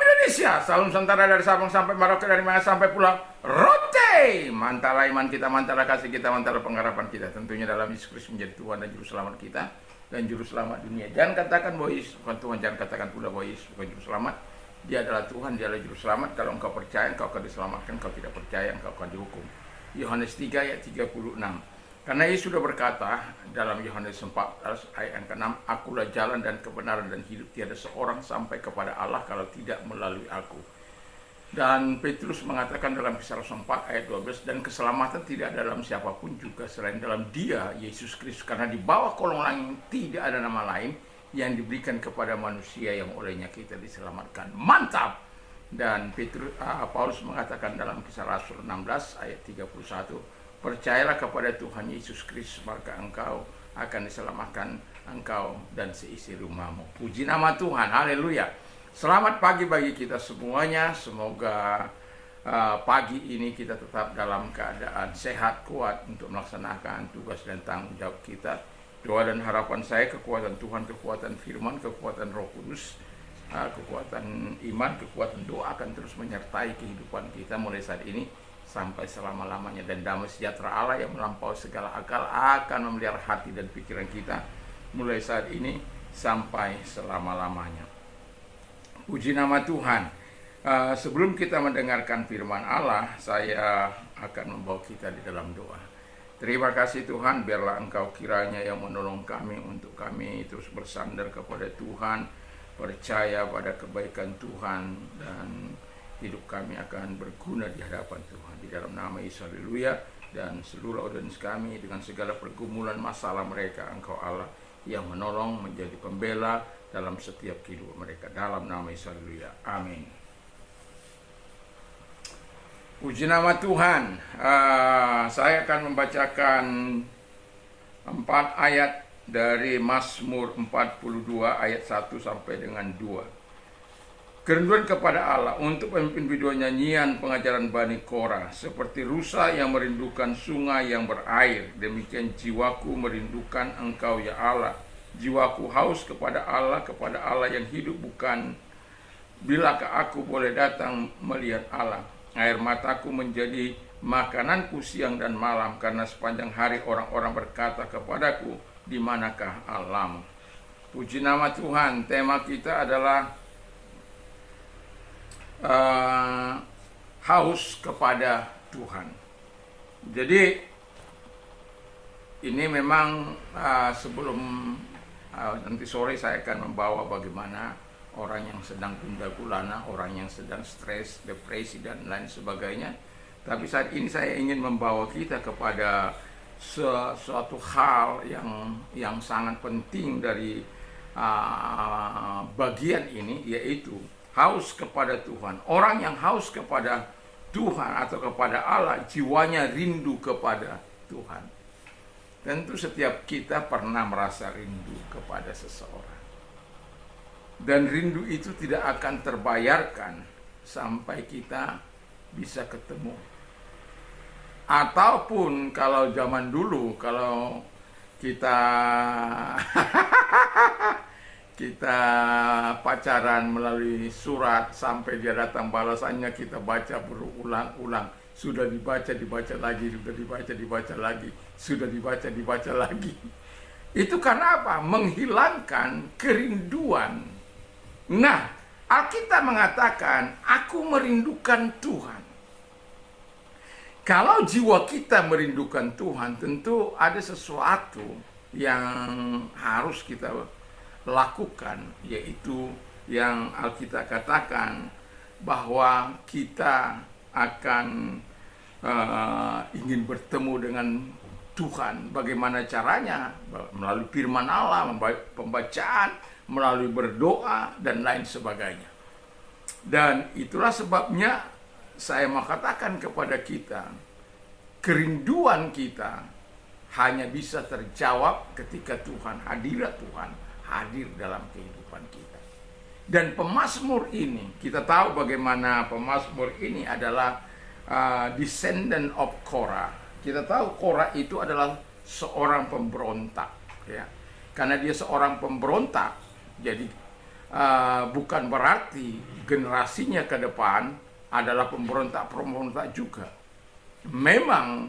Indonesia, salam Nusantara dari Sabang sampai Merauke, dari Malang sampai Pulau Rote. Mantala iman kita, mantala kasih kita, mantala pengharapan kita. Tentunya dalam Yesus Kristus menjadi Tuhan dan Juru Selamat kita dan Juru Selamat dunia. Jangan katakan bahwa Yesus bukan Tuhan, jangan katakan pula bahwa Yesus bukan Juru Selamat. Dia adalah Tuhan, dia adalah Juru Selamat. Kalau engkau percaya, engkau akan diselamatkan. Kalau tidak percaya, engkau akan dihukum. Yohanes 3 ayat 36. Karena Yesus sudah berkata dalam Yohanes 14 ayat yang ke-6, akulah jalan dan kebenaran dan hidup, tiada seorang sampai kepada Allah kalau tidak melalui aku. Dan Petrus mengatakan dalam Kisah Rasul 4 ayat 12, dan keselamatan tidak dalam siapapun juga selain dalam Dia, Yesus Kristus, karena di bawah kolong langit tidak ada nama lain yang diberikan kepada manusia yang olehnya kita diselamatkan. Mantap. Dan Paulus mengatakan dalam Kisah Rasul 16 ayat 31, percayalah kepada Tuhan Yesus Kristus, maka engkau akan diselamatkan, engkau dan seisi rumahmu. Puji nama Tuhan, haleluya. Selamat pagi bagi kita semuanya. Semoga pagi ini kita tetap dalam keadaan sehat, kuat untuk melaksanakan tugas dan tanggung jawab kita. Doa dan harapan saya, kekuatan Tuhan, kekuatan firman, kekuatan Roh Kudus, kekuatan iman, kekuatan doa akan terus menyertai kehidupan kita mulai saat ini sampai selama-lamanya, dan damai sejahtera Allah yang melampaui segala akal akan memelihara hati dan pikiran kita mulai saat ini sampai selama-lamanya. Puji nama Tuhan. Sebelum kita mendengarkan firman Allah, saya akan membawa kita di dalam doa. Terima kasih Tuhan, biarlah Engkau kiranya yang menolong kami untuk kami terus bersandar kepada Tuhan, percaya pada kebaikan Tuhan, dan hidup kami akan berguna di hadapan Tuhan. Di dalam nama Yesus, haleluya. Dan seluruh audiens kami dengan segala pergumulan masalah mereka, Engkau Allah yang menolong, menjadi pembela dalam setiap kehidupan mereka. Dalam nama Yesus, haleluya. Amin. Puji nama Tuhan. Saya akan membacakan 4 ayat dari Mazmur 42 ayat 1 sampai dengan 2. Kerinduan kepada Allah untuk pemimpin video nyanyian pengajaran Bani Korah, seperti rusa yang merindukan sungai yang berair, demikian jiwaku merindukan Engkau ya Allah. Jiwaku haus kepada Allah yang hidup, bukan bilakah aku boleh datang melihat Allah. Air mataku menjadi makananku siang dan malam, karena sepanjang hari orang-orang berkata kepadaku, di manakah Allahmu? Puji nama Tuhan. Tema kita adalah haus kepada Tuhan. Jadi ini memang sebelum nanti sore saya akan membawa bagaimana orang yang sedang gundah gulana, orang yang sedang stres, depresi dan lain sebagainya. Tapi saat ini saya ingin membawa kita kepada suatu hal yang sangat penting dari bagian ini, yaitu haus kepada Tuhan. Orang yang haus kepada Tuhan atau kepada Allah, jiwanya rindu kepada Tuhan. Tentu setiap kita pernah merasa rindu kepada seseorang. Dan rindu itu tidak akan terbayarkan sampai kita bisa ketemu. Ataupun kalau zaman dulu, kalau kita kita pacaran melalui surat, sampai dia datang balasannya kita baca berulang-ulang. Sudah dibaca lagi, sudah dibaca lagi, sudah dibaca lagi. Itu karena apa? Menghilangkan kerinduan. Nah, Alkitab mengatakan, aku merindukan Tuhan. Kalau jiwa kita merindukan Tuhan, tentu ada sesuatu yang harus kita lakukan, yaitu yang Alkitab katakan bahwa kita akan ingin bertemu dengan Tuhan. Bagaimana caranya? Melalui firman Allah, pembacaan, melalui berdoa dan lain sebagainya. Dan itulah sebabnya saya mau katakan kepada kita, kerinduan kita hanya bisa terjawab ketika Tuhan, hadirat Tuhan hadir dalam kehidupan kita. Dan pemazmur ini, kita tahu bagaimana pemazmur ini adalah descendant of Korah. Kita tahu Korah itu adalah seorang pemberontak, ya. Karena dia seorang pemberontak, jadi bukan berarti generasinya ke depan adalah pemberontak-pemberontak juga. Memang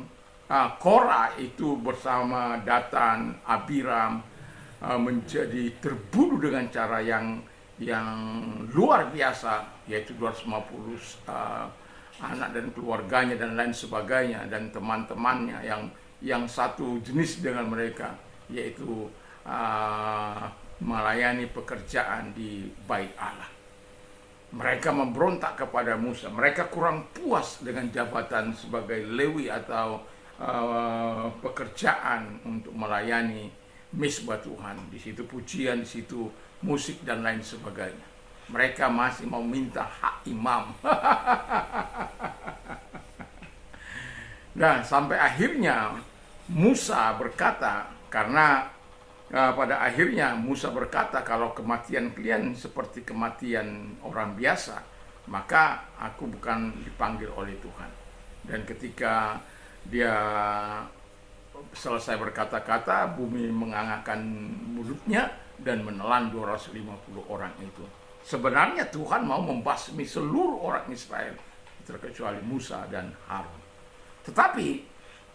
Korah itu bersama Datan, Abiram menjadi terbunuh dengan cara yang luar biasa, yaitu 250 anak dan keluarganya dan lain sebagainya, dan teman-temannya yang satu jenis dengan mereka, yaitu melayani pekerjaan di Bait Allah. Mereka memberontak kepada Musa. Mereka kurang puas dengan jabatan sebagai Lewi atau pekerjaan untuk melayani misbah Tuhan. Di situ pujian, di situ musik dan lain sebagainya. Mereka masih mau minta hak imam. Nah, sampai akhirnya Musa berkata, karena pada akhirnya Musa berkata, kalau kematian kalian seperti kematian orang biasa, maka aku bukan dipanggil oleh Tuhan. Dan ketika dia selesai berkata-kata, bumi mengangakkan mulutnya dan menelan 250 orang itu. Sebenarnya Tuhan mau membasmi seluruh orang Israel, terkecuali Musa dan Harun. Tetapi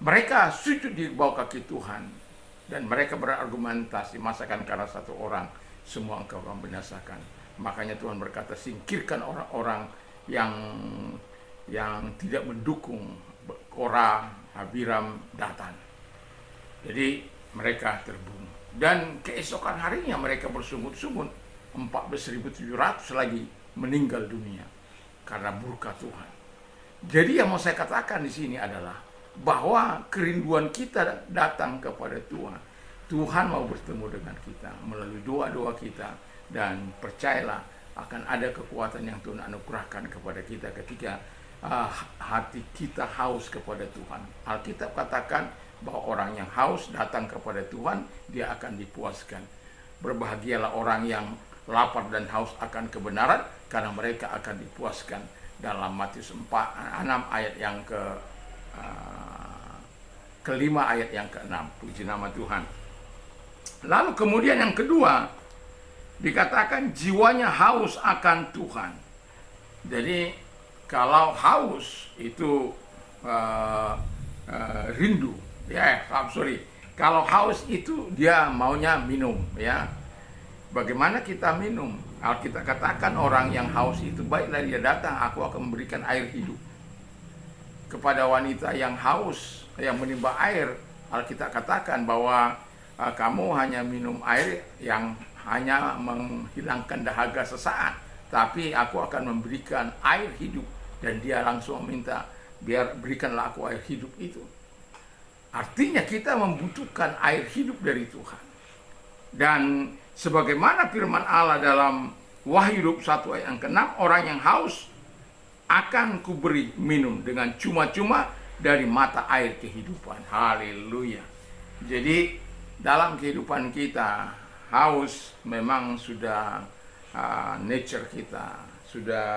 mereka sujud di bawah kaki Tuhan. Dan mereka berargumentasi, masakan karena satu orang semua engkau akan binasakan. Makanya Tuhan berkata, singkirkan orang-orang yang tidak mendukung Korah, Abiram, Datan. Jadi mereka terbunuh. Dan keesokan harinya mereka bersungut-sungut, 14.700 lagi meninggal dunia karena murka Tuhan. Jadi yang mau saya katakan di sini adalah bahwa kerinduan kita datang kepada Tuhan. Tuhan mau bertemu dengan kita melalui doa-doa kita, dan percayalah akan ada kekuatan yang Tuhan anugerahkan kepada kita ketika hati kita haus kepada Tuhan. Alkitab katakan bahwa orang yang haus datang kepada Tuhan, dia akan dipuaskan. Berbahagialah orang yang lapar dan haus akan kebenaran, karena mereka akan dipuaskan. Dalam Matius 6 ayat yang kelima ayat yang ke-6. Puji nama Tuhan. Lalu kemudian yang kedua dikatakan jiwanya haus akan Tuhan. Jadi kalau haus itu rindu, kalau haus itu dia maunya minum, ya. Bagaimana kita minum? Alkitab katakan orang yang haus itu, baiklah dia datang, aku akan memberikan air hidup. Kepada wanita yang haus, yang menimba air, Alkitab katakan bahwa kamu hanya minum air yang hanya menghilangkan dahaga sesaat, tapi aku akan memberikan air hidup. Dan dia langsung minta, biar berikanlah aku air hidup itu. Artinya kita membutuhkan air hidup dari Tuhan. Dan sebagaimana firman Allah dalam Wahyu 21 ayat yang ke-6, orang yang haus akan kuberi minum dengan cuma-cuma dari mata air kehidupan. Haleluya. Jadi dalam kehidupan kita, haus memang sudah nature kita, sudah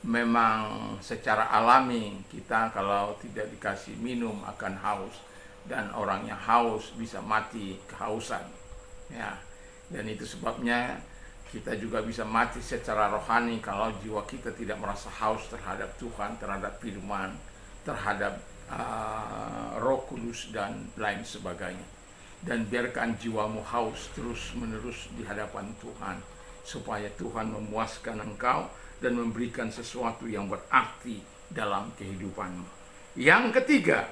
memang secara alami kita kalau tidak dikasih minum akan haus. Dan orang yang haus bisa mati kehausan, ya. Dan itu sebabnya kita juga bisa mati secara rohani kalau jiwa kita tidak merasa haus terhadap Tuhan, terhadap firman, terhadap Roh Kudus dan lain sebagainya. Dan biarkan jiwamu haus terus menerus di hadapan Tuhan, supaya Tuhan memuaskan engkau dan memberikan sesuatu yang berarti dalam kehidupanmu. Yang ketiga,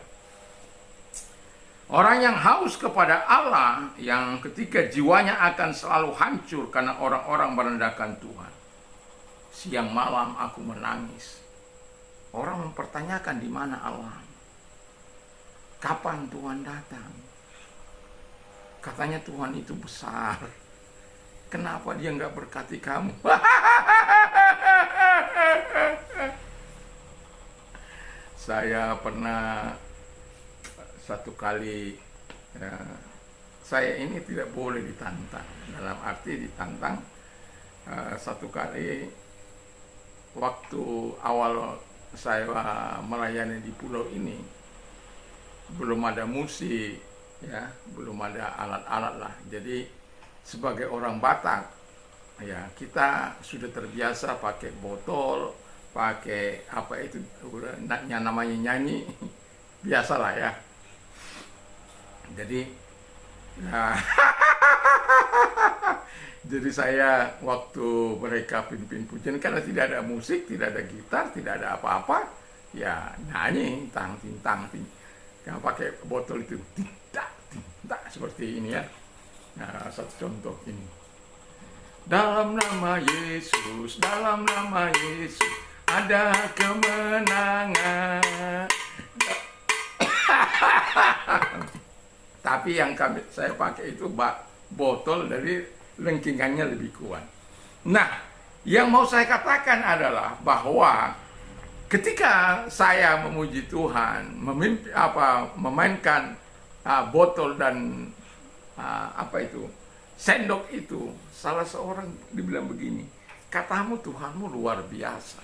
orang yang haus kepada Allah, yang ketika jiwanya akan selalu hancur karena orang-orang merendahkan Tuhan. Siang malam aku menangis. Orang mempertanyakan di mana Allah. Kapan Tuhan datang? Katanya Tuhan itu besar. Kenapa dia nggak berkati kamu? Saya pernah satu kali, saya ini tidak boleh ditantang. Dalam arti ditantang, satu kali waktu awal saya melayani di pulau ini, belum ada musik, ya, belum ada alat-alat lah. Jadi sebagai orang Batak, ya kita sudah terbiasa pakai botol, pakai apa itu namanya nyanyi, biasalah ya. Jadi nah, jadi saya waktu mereka pimpin pujian, karena tidak ada musik, tidak ada gitar, tidak ada apa-apa, ya nyanyi tang tintang ting, yang pakai botol itu tidak tidak seperti ini ya. Nah, satu contoh ini. Dalam nama Yesus, dalam nama Yesus ada kemenangan. Tapi yang saya pakai itu botol dari lengkingannya lebih kuat. Nah, yang mau saya katakan adalah bahwa ketika saya memuji Tuhan, memainkan botol dan sendok itu, salah seorang dibilang begini, katamu Tuhanmu luar biasa.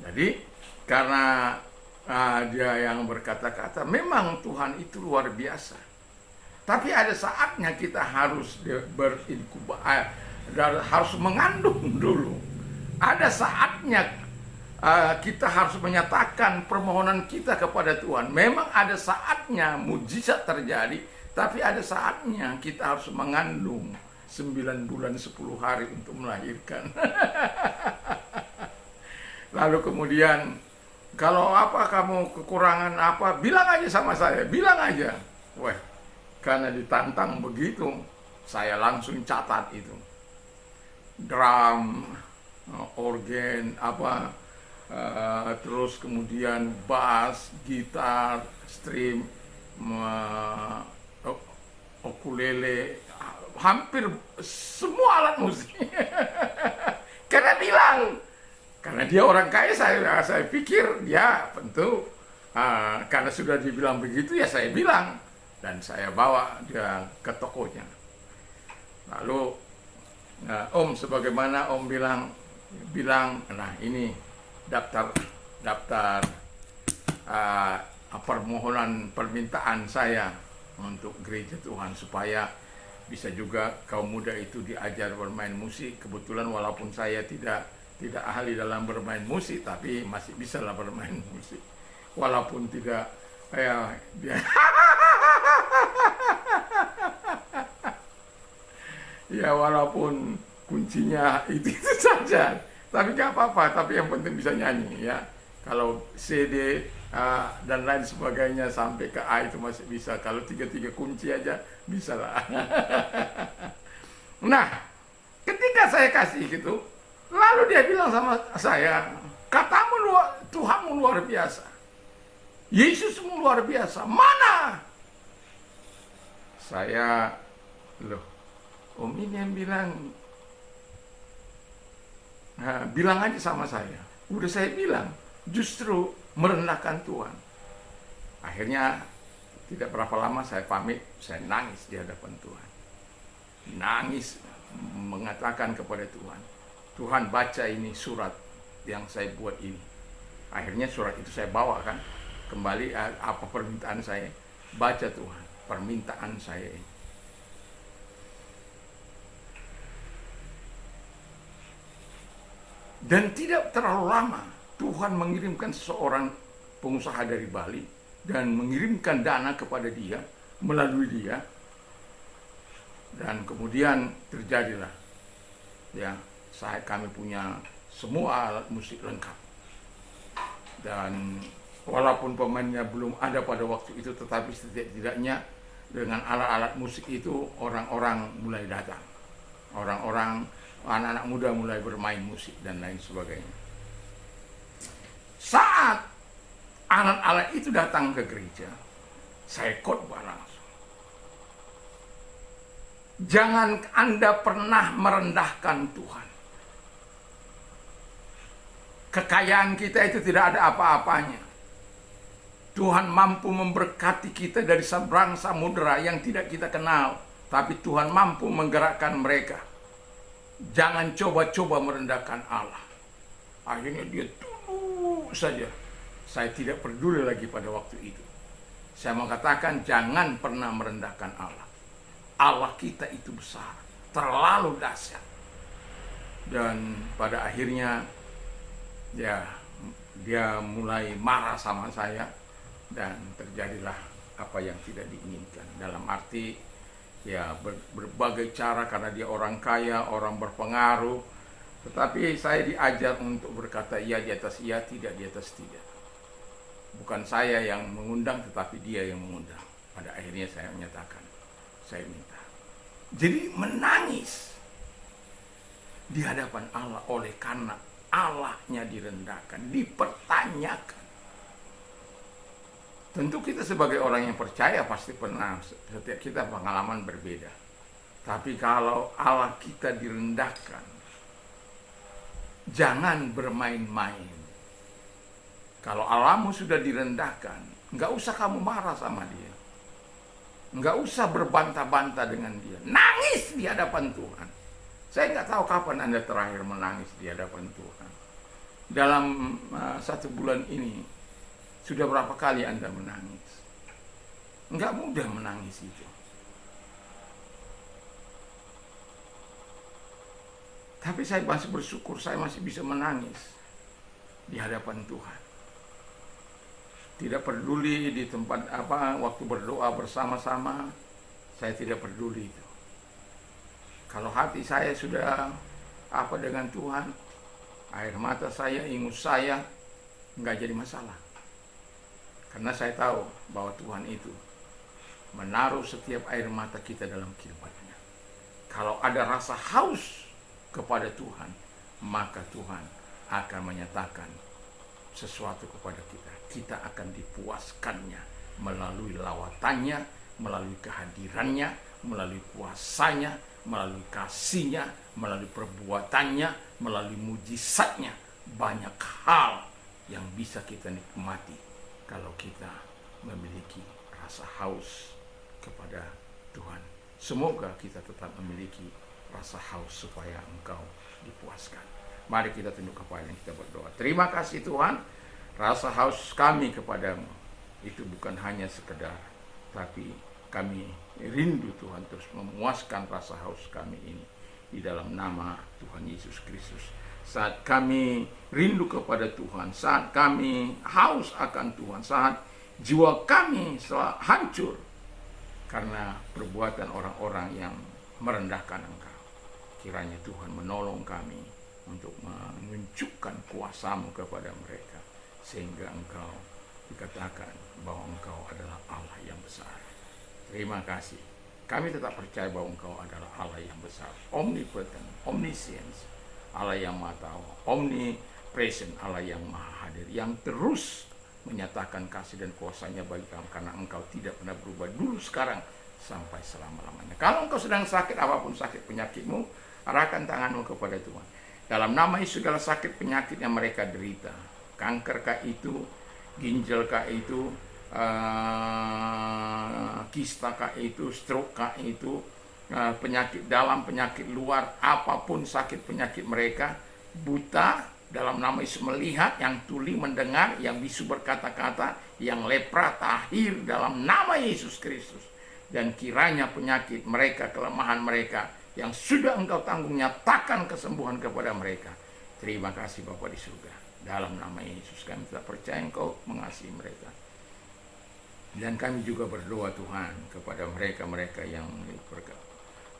Jadi karena dia yang berkata-kata, memang Tuhan itu luar biasa. Tapi ada saatnya kita harus harus mengandung dulu. Ada saatnya kita harus menyatakan permohonan kita kepada Tuhan. Memang ada saatnya mujizat terjadi, tapi ada saatnya kita harus mengandung 9 bulan 10 hari untuk melahirkan. Lalu kemudian, kalau kamu kekurangan apa, bilang aja sama saya, bilang aja. Wah, karena ditantang begitu, saya langsung catat itu. Drum, organ, terus kemudian bass, gitar, string, ukulele, hampir semua alat musik. Karena dia orang kaya, saya pikir dia tentu karena sudah dibilang begitu, ya saya bilang, dan saya bawa dia ke tokonya. Lalu Om, sebagaimana Om bilang, nah ini daftar permohonan permintaan saya untuk gereja Tuhan, supaya bisa juga kaum muda itu diajar bermain musik. Kebetulan walaupun saya tidak ahli dalam bermain musik, tapi masih bisa lah bermain musik, walaupun tidak ya walaupun kuncinya itu saja, tapi nggak apa-apa, tapi yang penting bisa nyanyi ya. Kalau CD dan lain sebagainya sampai ke A itu masih bisa, kalau 3 kunci aja bisa lah. Nah, ketika saya kasih gitu, lalu dia bilang sama saya, katamu Tuhanmu luar biasa, Yesusmu luar biasa, mana? Saya, loh, Om ini yang bilang, bilang aja sama saya. Udah saya bilang, justru merendahkan Tuhan. Akhirnya tidak berapa lama saya pamit, saya nangis di hadapan Tuhan. Nangis mengatakan kepada Tuhan, Tuhan, baca ini surat yang saya buat ini. Akhirnya surat itu saya bawa kan kembali, apa permintaan saya, baca Tuhan permintaan saya ini. Dan tidak terlalu lama Tuhan mengirimkan seorang pengusaha dari Bali dan mengirimkan dana kepada dia melalui dia, dan kemudian terjadilah ya, kami punya semua alat musik lengkap. Dan walaupun pemainnya belum ada pada waktu itu, tetapi setidaknya dengan alat-alat musik itu orang-orang mulai datang. Anak-anak muda mulai bermain musik dan lain sebagainya. Saat alat-alat itu datang ke gereja, saya khotbah langsung. Jangan Anda pernah merendahkan Tuhan. Kekayaan kita itu tidak ada apa-apanya. Tuhan mampu memberkati kita dari seberang samudera yang tidak kita kenal, tapi Tuhan mampu menggerakkan mereka. Jangan coba-coba merendahkan Allah. Akhirnya dia tunduk saja. Saya tidak peduli lagi pada waktu itu. Saya mengatakan jangan pernah merendahkan Allah. Allah kita itu besar. terlalu dahsyat. Dan pada akhirnya ya dia mulai marah sama saya dan terjadilah apa yang tidak diinginkan. Dalam arti ya berbagai cara, karena dia orang kaya, orang berpengaruh. Tetapi saya diajar untuk berkata iya di atas iya, tidak di atas tidak. Bukan saya yang mengundang, tetapi dia yang mengundang. Pada akhirnya saya menyatakan, saya minta. Jadi menangis di hadapan Allah oleh karena Allahnya direndahkan, dipertanyakan. Tentu kita sebagai orang yang percaya pasti pernah, setiap kita pengalaman berbeda. Tapi kalau Allah kita direndahkan, jangan bermain-main. Kalau Allahmu sudah direndahkan, nggak usah kamu marah sama dia. Nggak usah berbantah-bantah dengan dia. Nangis di hadapan Tuhan. Saya nggak tahu kapan Anda terakhir menangis di hadapan Tuhan. Dalam 1 bulan ini, sudah berapa kali Anda menangis? Nggak mudah menangis itu. Tapi saya masih bersyukur saya masih bisa menangis di hadapan Tuhan. Tidak peduli di tempat apa, waktu berdoa bersama-sama, saya tidak peduli itu. Kalau hati saya sudah apa dengan Tuhan, air mata saya, ingus saya, nggak jadi masalah. Karena saya tahu bahwa Tuhan itu menaruh setiap air mata kita dalam kehidupannya. Kalau ada rasa haus kepada Tuhan, maka Tuhan akan menyatakan sesuatu kepada kita. Kita akan dipuaskannya melalui lawatannya, melalui kehadirannya, melalui kuasanya, melalui kasihnya, melalui perbuatannya, melalui mujizatnya. Banyak hal yang bisa kita nikmati kalau kita memiliki rasa haus kepada Tuhan. Semoga kita tetap memiliki rasa haus supaya Engkau dipuaskan. Mari kita tunduk kepala dan kita berdoa. Terima kasih Tuhan, rasa haus kami kepadamu itu bukan hanya sekedar, tapi kami rindu Tuhan terus memuaskan rasa haus kami ini di dalam nama Tuhan Yesus Kristus. Saat kami rindu kepada Tuhan, saat kami haus akan Tuhan, saat jiwa kami hancur karena perbuatan orang-orang yang merendahkan Engkau, kiranya Tuhan menolong kami untuk menunjukkan kuasa-Mu kepada mereka, sehingga Engkau dikatakan bahwa Engkau adalah Allah yang besar. Terima kasih. Kami tetap percaya bahwa Engkau adalah Allah yang besar, omnipotent, omniscience, Allah yang maha tahu, omnipresent, Allah yang maha hadir, yang terus menyatakan kasih dan kuasanya bagi kami, karena Engkau tidak pernah berubah dulu, sekarang, sampai selama-lamanya. Kalau engkau sedang sakit, apapun sakit penyakitmu, arahkan tanganmu kepada Tuhan. Dalam nama Yesus, segala sakit penyakit yang mereka derita, kanker kah itu, ginjal kah itu, kista kah itu, stroke kah itu, penyakit dalam, penyakit luar, apapun sakit penyakit mereka, buta, dalam nama Yesus melihat, yang tuli mendengar, yang bisu berkata-kata, yang lepra tahir dalam nama Yesus Kristus. Dan kiranya penyakit mereka, kelemahan mereka yang sudah Engkau tanggung, nyatakan kesembuhan kepada mereka. Terima kasih Bapa di surga. Dalam nama Yesus kami telah percaya Engkau mengasihi mereka. Dan kami juga berdoa Tuhan kepada mereka-mereka yang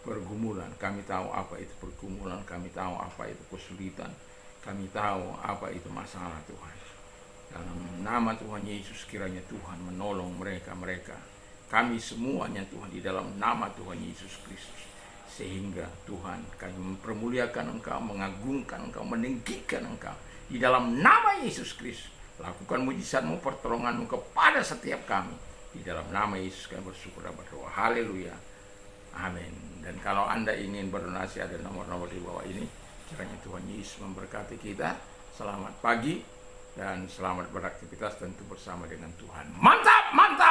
pergumulan. Kami tahu apa itu pergumulan, kami tahu apa itu kesulitan, kami tahu apa itu masalah Tuhan. Dalam nama Tuhan Yesus, kiranya Tuhan menolong mereka-mereka, kami semuanya Tuhan, di dalam nama Tuhan Yesus Kristus. Sehingga Tuhan, kami mempermuliakan Engkau, mengagungkan Engkau, meninggikan Engkau. Di dalam nama Yesus Kristus, lakukan mujizat-Mu, pertolongan-Mu kepada setiap kami. Di dalam nama Yesus kami bersyukur dan berdoa. Haleluya. Amin. Dan kalau Anda ingin berdonasi, ada nomor-nomor di bawah ini. Kiranya Tuhan Yesus memberkati kita. Selamat pagi dan selamat beraktivitas tentu bersama dengan Tuhan. Mantap, mantap.